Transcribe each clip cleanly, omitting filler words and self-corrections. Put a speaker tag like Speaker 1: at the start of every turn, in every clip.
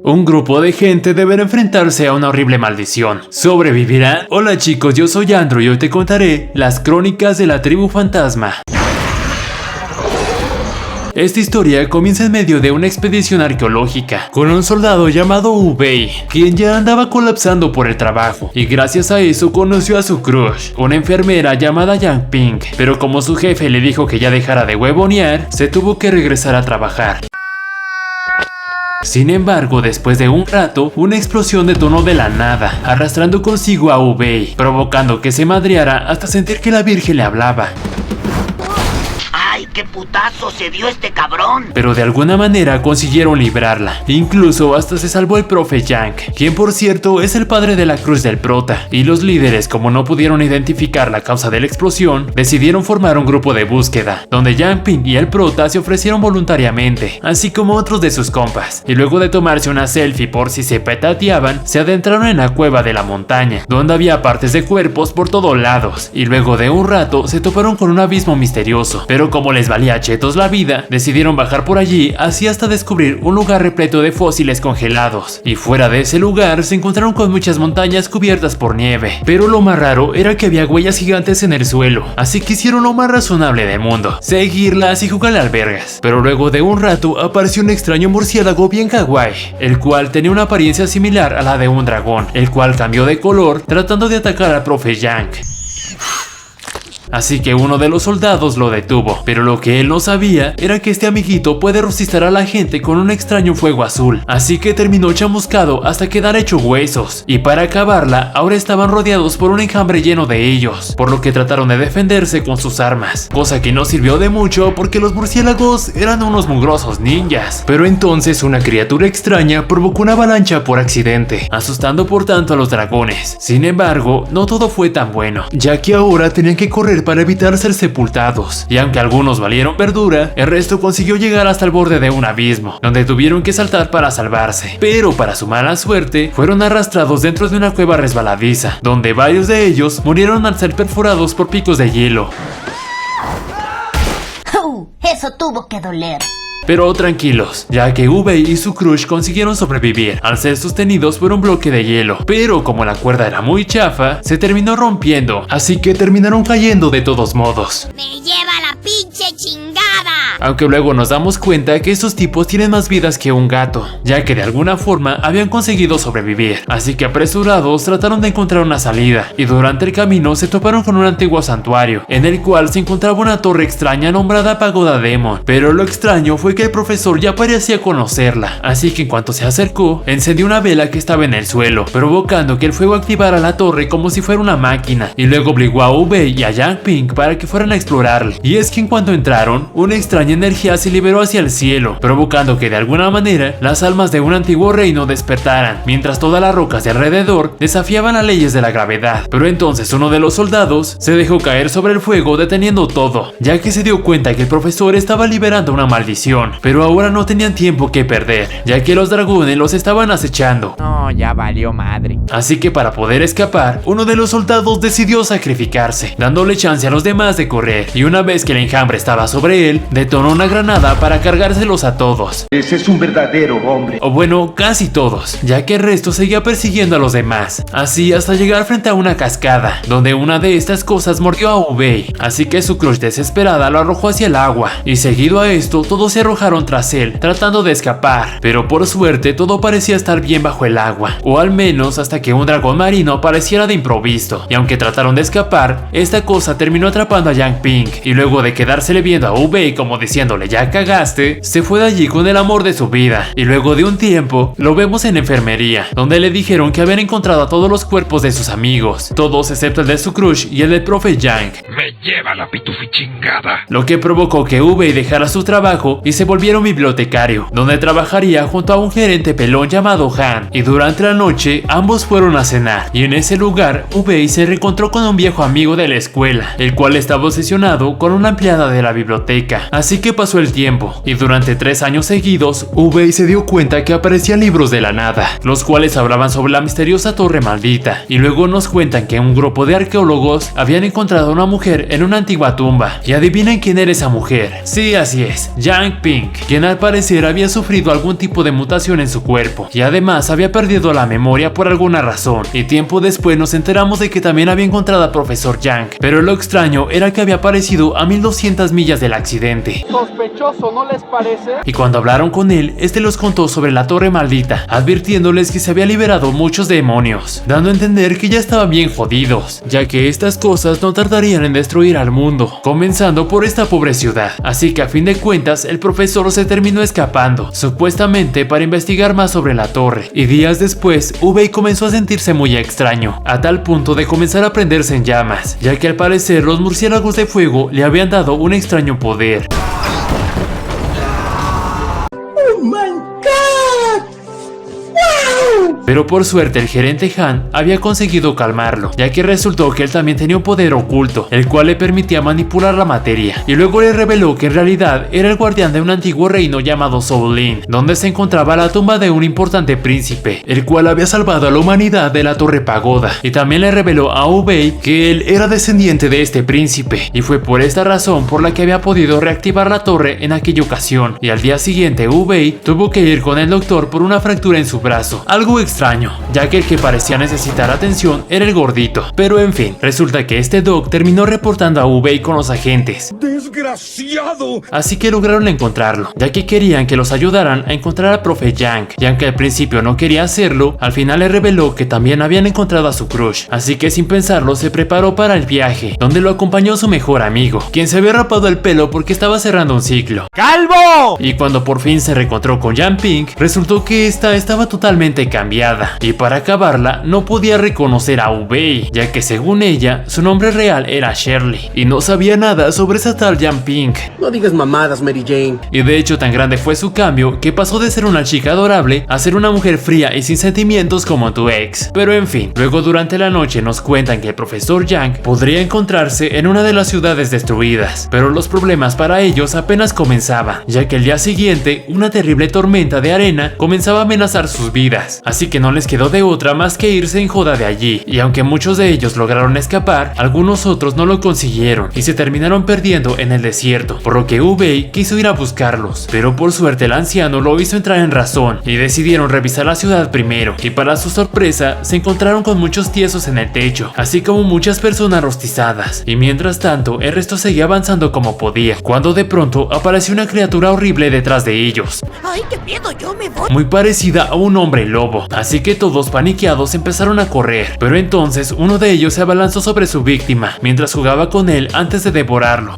Speaker 1: Un grupo de gente deberá enfrentarse a una horrible maldición. ¿Sobrevivirán? Hola chicos, yo soy Andrew y hoy te contaré las crónicas de la tribu fantasma. Esta historia comienza en medio de una expedición arqueológica, con un soldado llamado Ubei, quien ya andaba colapsando por el trabajo, y gracias a eso conoció a su crush, una enfermera llamada Yang Ping, pero como su jefe le dijo que ya dejara de huevonear, se tuvo que regresar a trabajar. Sin embargo, después de un rato, una explosión detonó de la nada, arrastrando consigo a Ubei, provocando que se madreara hasta sentir que la Virgen le hablaba.
Speaker 2: ¡Ay, qué putazo se dio este cabrón!
Speaker 1: Pero de alguna manera consiguieron librarla. Incluso hasta se salvó el profe Yang, quien por cierto es el padre de la cruz del prota. Y los líderes, como no pudieron identificar la causa de la explosión, decidieron formar un grupo de búsqueda, donde Yang Ping y el prota se ofrecieron voluntariamente, así como otros de sus compas. Y luego de tomarse una selfie por si se petateaban, se adentraron en la cueva de la montaña, donde había partes de cuerpos por todos lados. Y luego de un rato se toparon con un abismo misterioso, pero como les valía chetos la vida, decidieron bajar por allí, así hasta descubrir un lugar repleto de fósiles congelados. Y fuera de ese lugar se encontraron con muchas montañas cubiertas por nieve, pero lo más raro era que había huellas gigantes en el suelo, así que hicieron lo más razonable del mundo, seguirlas y jugarle albergas. Pero luego de un rato apareció un extraño murciélago bien kawaii, el cual tenía una apariencia similar a la de un dragón, el cual cambió de color tratando de atacar al profe Yang. Así que uno de los soldados lo detuvo, pero lo que él no sabía era que este amiguito puede resistir a la gente con un extraño fuego azul, así que terminó chamuscado hasta quedar hecho huesos, y para acabarla ahora estaban rodeados por un enjambre lleno de ellos, por lo que trataron de defenderse con sus armas, cosa que no sirvió de mucho porque los murciélagos eran unos mugrosos ninjas. Pero entonces una criatura extraña provocó una avalancha por accidente, asustando por tanto a los dragones. Sin embargo, no todo fue tan bueno, ya que ahora tenían que correr para evitar ser sepultados, y aunque algunos valieron verdura, el resto consiguió llegar hasta el borde de un abismo, donde tuvieron que saltar para salvarse. Pero para su mala suerte, fueron arrastrados dentro de una cueva resbaladiza, donde varios de ellos murieron al ser perforados por picos de hielo.
Speaker 2: Eso tuvo que doler.
Speaker 1: Pero tranquilos, ya que Ubei y su crush consiguieron sobrevivir al ser sostenidos por un bloque de hielo, pero como la cuerda era muy chafa, se terminó rompiendo, así que terminaron cayendo de todos modos.
Speaker 2: ¡Me lleva la pinche chingada!
Speaker 1: Aunque luego nos damos cuenta que estos tipos tienen más vidas que un gato, ya que de alguna forma habían conseguido sobrevivir, así que apresurados trataron de encontrar una salida, y durante el camino se toparon con un antiguo santuario, en el cual se encontraba una torre extraña nombrada Pagoda Demon, pero lo extraño fue que el profesor ya parecía conocerla, así que en cuanto se acercó, encendió una vela que estaba en el suelo, provocando que el fuego activara la torre como si fuera una máquina, y luego obligó a Ubei y a Yang Ping para que fueran a explorarle. Y es que en cuanto entraron, una extraña energía se liberó hacia el cielo, provocando que de alguna manera las almas de un antiguo reino despertaran, mientras todas las rocas de alrededor desafiaban las leyes de la gravedad. Pero entonces uno de los soldados se dejó caer sobre el fuego, deteniendo todo, ya que se dio cuenta que el profesor estaba liberando una maldición. Pero ahora no tenían tiempo que perder, ya que los dragones los estaban acechando.
Speaker 3: No, ya valió madre.
Speaker 1: Así que para poder escapar, uno de los soldados decidió sacrificarse, dándole chance a los demás de correr, y una vez que el enjambre estaba sobre él, detonó una granada para cargárselos a todos.
Speaker 4: Ese es un verdadero hombre.
Speaker 1: O bueno, casi todos, ya que el resto seguía persiguiendo a los demás, así hasta llegar frente a una cascada, donde una de estas cosas mordió a Ubei, así que su crush desesperada lo arrojó hacia el agua, y seguido a esto todos se arrojaron tras él, tratando de escapar, pero por suerte todo parecía estar bien bajo el agua, o al menos hasta que un dragón marino apareciera de improviso, y aunque trataron de escapar, esta cosa terminó atrapando a Yang Ping, y luego de quedársele viendo a Ubei como diciéndole ya cagaste, se fue de allí con el amor de su vida. Y luego de un tiempo, lo vemos en enfermería, donde le dijeron que habían encontrado a todos los cuerpos de sus amigos, todos excepto el de su crush y el del profe Yang.
Speaker 4: Me lleva la pitufi chingada.
Speaker 1: Lo que provocó que Ubei dejara su trabajo y se volviera un bibliotecario, donde trabajaría junto a un gerente pelón llamado Han, y durante Durante la noche, ambos fueron a cenar, y en ese lugar, Ubei se reencontró con un viejo amigo de la escuela, el cual estaba obsesionado con una empleada de la biblioteca. Así que pasó el tiempo, y durante 3 años seguidos, Ubei se dio cuenta que aparecían libros de la nada, los cuales hablaban sobre la misteriosa torre maldita, y luego nos cuentan que un grupo de arqueólogos habían encontrado a una mujer en una antigua tumba, y adivinen quién era esa mujer. Sí, así es, Yang Ping, quien al parecer había sufrido algún tipo de mutación en su cuerpo, y además había perdido la memoria por alguna razón, y tiempo después nos enteramos de que también había encontrado al profesor Yang, pero lo extraño era que había aparecido a 1200 millas del accidente.
Speaker 5: Sospechoso, ¿no les parece?
Speaker 1: Y cuando hablaron con él, este los contó sobre la torre maldita, advirtiéndoles que se había liberado muchos demonios, dando a entender que ya estaban bien jodidos, ya que estas cosas no tardarían en destruir al mundo, comenzando por esta pobre ciudad. Así que a fin de cuentas, el profesor se terminó escapando, supuestamente para investigar más sobre la torre, y días después, Ubei comenzó a sentirse muy extraño, a tal punto de comenzar a prenderse en llamas, ya que al parecer los murciélagos de fuego le habían dado un extraño poder. Pero por suerte el gerente Han había conseguido calmarlo, ya que resultó que él también tenía un poder oculto, el cual le permitía manipular la materia, y luego le reveló que en realidad era el guardián de un antiguo reino llamado Shaolin, donde se encontraba la tumba de un importante príncipe, el cual había salvado a la humanidad de la Torre Pagoda, y también le reveló a Ubei que él era descendiente de este príncipe, y fue por esta razón por la que había podido reactivar la torre en aquella ocasión, y al día siguiente Ubei tuvo que ir con el doctor por una fractura en su brazo, algo extraño, ya que el que parecía necesitar atención era el gordito. Pero en fin, resulta que este doc terminó reportando a Ubei con los agentes.
Speaker 4: ¡Desgraciado!
Speaker 1: Así que lograron encontrarlo, ya que querían que los ayudaran a encontrar al profe Yang, y aunque al principio no quería hacerlo, al final le reveló que también habían encontrado a su crush, así que sin pensarlo se preparó para el viaje, donde lo acompañó su mejor amigo, quien se había rapado el pelo porque estaba cerrando un ciclo.
Speaker 3: ¡Calvo!
Speaker 1: Y cuando por fin se reencontró con Yang Ping, resultó que esta estaba totalmente cambiada, y para acabarla no podía reconocer a Ubei, ya que según ella, su nombre real era Shirley, y no sabía nada sobre esa tal Yang Ping.
Speaker 5: No digas mamadas, Mary Jane.
Speaker 1: Y de hecho tan grande fue su cambio que pasó de ser una chica adorable a ser una mujer fría y sin sentimientos como tu ex. Pero en fin, luego durante la noche nos cuentan que el profesor Yang podría encontrarse en una de las ciudades destruidas, pero los problemas para ellos apenas comenzaban, ya que el día siguiente una terrible tormenta de arena comenzaba a amenazar sus vidas, así que no les quedó de otra más que irse en joda de allí, y aunque muchos de ellos lograron escapar, algunos otros no lo consiguieron y se terminaron perdiendo en el desierto, por lo que Ubei quiso ir a buscarlos, pero por suerte el anciano lo hizo entrar en razón y decidieron revisar la ciudad primero, y para su sorpresa se encontraron con muchos tiesos en el techo, así como muchas personas rostizadas, y mientras tanto el resto seguía avanzando como podía, cuando de pronto apareció una criatura horrible detrás de ellos.
Speaker 2: ¡Ay, qué miedo! ¡Yo me voy!
Speaker 1: Muy parecida a un hombre lobo, así que todos paniqueados empezaron a correr, pero entonces uno de ellos se abalanzó sobre su víctima, mientras jugaba con él antes de devorarlo.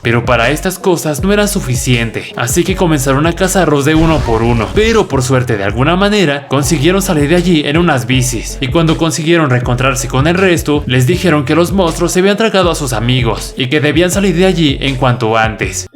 Speaker 1: Pero para estas cosas no era suficiente, así que comenzaron a cazarlos de uno por uno, pero por suerte de alguna manera consiguieron salir de allí en unas bicis, y cuando consiguieron reencontrarse con el resto, les dijeron que los monstruos se habían tragado a sus amigos, y que debían salir de allí en cuanto antes.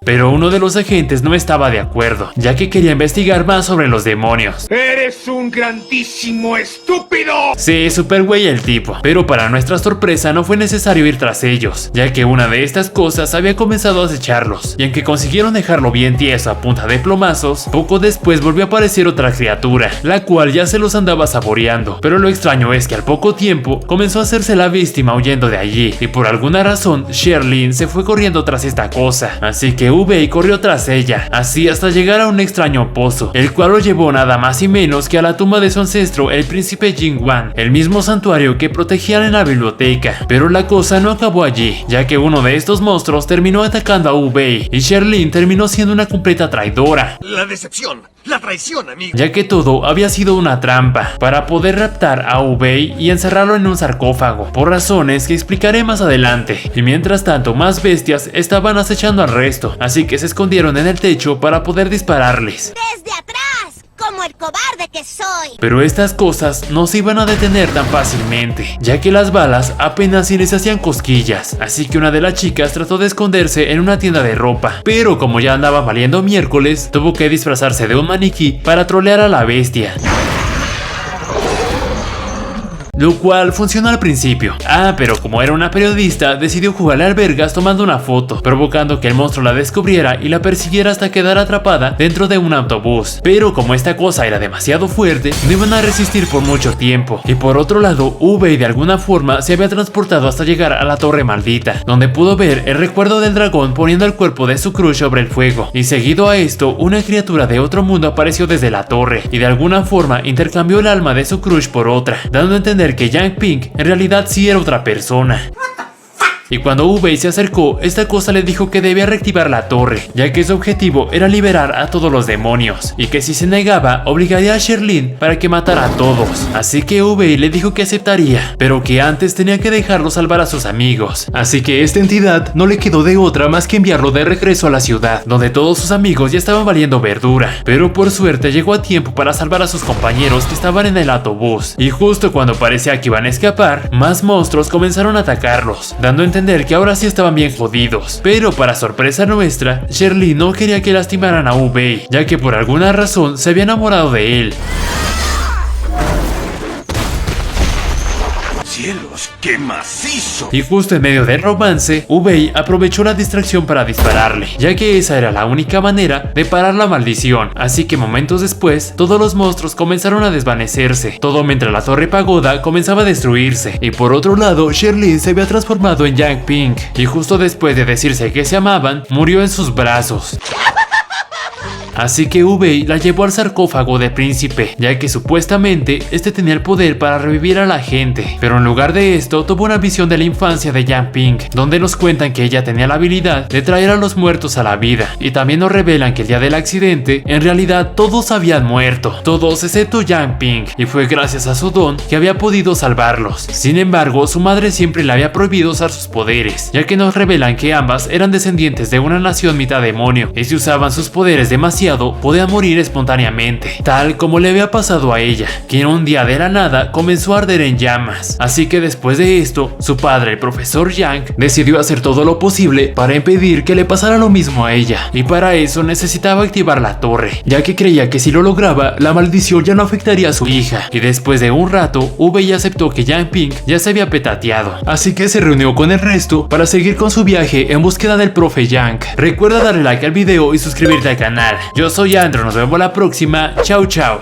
Speaker 1: Pero uno de los agentes no estaba de acuerdo, ya que quería investigar más sobre los demonios.
Speaker 4: ¡Eres un grandísimo estúpido!
Speaker 1: Sí, super güey el tipo, pero para nuestra sorpresa no fue necesario ir tras ellos, ya que una de estas cosas había comenzado a acecharlos, y aunque consiguieron dejarlo bien tieso a punta de plomazos, poco después volvió a aparecer otra criatura, la cual ya se los andaba saboreando, pero lo extraño es que al poco tiempo comenzó a hacerse la víctima huyendo de allí, y por alguna razón Sherlyn se fue corriendo tras esta cosa, así que Ubei corrió tras ella, así hasta llegar a un extraño pozo, el cual lo llevó nada más y menos que a la tumba de su ancestro, el príncipe Jingwan, el mismo santuario que protegían en la biblioteca. Pero la cosa no acabó allí, ya que uno de estos monstruos terminó atacando a Ubei, y Sherlyn terminó siendo una completa traidora.
Speaker 4: La decepción, la traición, amigo.
Speaker 1: Ya que todo había sido una trampa para poder raptar a Ubei y encerrarlo en un sarcófago, por razones que explicaré más adelante. Y mientras tanto, más bestias estaban acechando al resto, así que se escondieron en el techo para poder dispararles.
Speaker 2: ¡Desde atrás! ¡Como
Speaker 6: como el cobarde que soy.
Speaker 1: Pero estas cosas no se iban a detener tan fácilmente, ya que las balas apenas si les hacían cosquillas, así que una de las chicas trató de esconderse en una tienda de ropa, pero como ya andaba valiendo miércoles, tuvo que disfrazarse de un maniquí para trolear a la bestia. Lo cual funcionó al principio. Pero como era una periodista, decidió jugarle al vergas tomando una foto, provocando que el monstruo la descubriera y la persiguiera hasta quedar atrapada dentro de un autobús. Pero como esta cosa era demasiado fuerte, no iban a resistir por mucho tiempo. Y por otro lado, Ubei de alguna forma se había transportado hasta llegar a la torre maldita, donde pudo ver el recuerdo del dragón poniendo el cuerpo de su crush sobre el fuego. Y seguido a esto, una criatura de otro mundo apareció desde la torre, y de alguna forma intercambió el alma de su crush por otra, dando a entender que Yang Ping en realidad sí era otra persona. Y cuando Ubei se acercó, esta cosa le dijo que debía reactivar la torre, ya que su objetivo era liberar a todos los demonios, y que si se negaba, obligaría a Sherlyn para que matara a todos. Así que Ubei le dijo que aceptaría, pero que antes tenía que dejarlo salvar a sus amigos. Así que esta entidad no le quedó de otra más que enviarlo de regreso a la ciudad, donde todos sus amigos ya estaban valiendo verdura. Pero por suerte llegó a tiempo para salvar a sus compañeros que estaban en el autobús, y justo cuando parecía que iban a escapar, más monstruos comenzaron a atacarlos, dando a entender que ahora sí estaban bien jodidos. Pero para sorpresa nuestra, Sherlyn no quería que lastimaran a Ubei, ya que por alguna razón se había enamorado de él.
Speaker 4: ¡Cielos, qué macizo!
Speaker 1: Y justo en medio del romance, Ubei aprovechó la distracción para dispararle, ya que esa era la única manera de parar la maldición. Así que momentos después, todos los monstruos comenzaron a desvanecerse, todo mientras la torre pagoda comenzaba a destruirse. Y por otro lado, Sherlyn se había transformado en Yang Ping, y justo después de decirse que se amaban, murió en sus brazos. Así que Ubei la llevó al sarcófago de príncipe, ya que supuestamente este tenía el poder para revivir a la gente. Pero en lugar de esto, tuvo una visión de la infancia de Yang Ping, donde nos cuentan que ella tenía la habilidad de traer a los muertos a la vida. Y también nos revelan que el día del accidente, en realidad todos habían muerto, todos excepto Yang Ping, y fue gracias a su don que había podido salvarlos. Sin embargo, su madre siempre le había prohibido usar sus poderes, ya que nos revelan que ambas eran descendientes de una nación mitad demonio, y si usaban sus poderes demasiado, podían morir espontáneamente, tal como le había pasado a ella, quien un día de la nada comenzó a arder en llamas. Así que después de esto, su padre, el profesor Yang, decidió hacer todo lo posible para impedir que le pasara lo mismo a ella, y para eso necesitaba activar la torre, ya que creía que si lo lograba, la maldición ya no afectaría a su hija. Y después de un rato, Ubei aceptó que Yang Ping ya se había petateado, así que se reunió con el resto para seguir con su viaje en búsqueda del profe Yang. Recuerda darle like al video y suscribirte al canal. Yo soy Andrew, nos vemos la próxima. Chao, chao.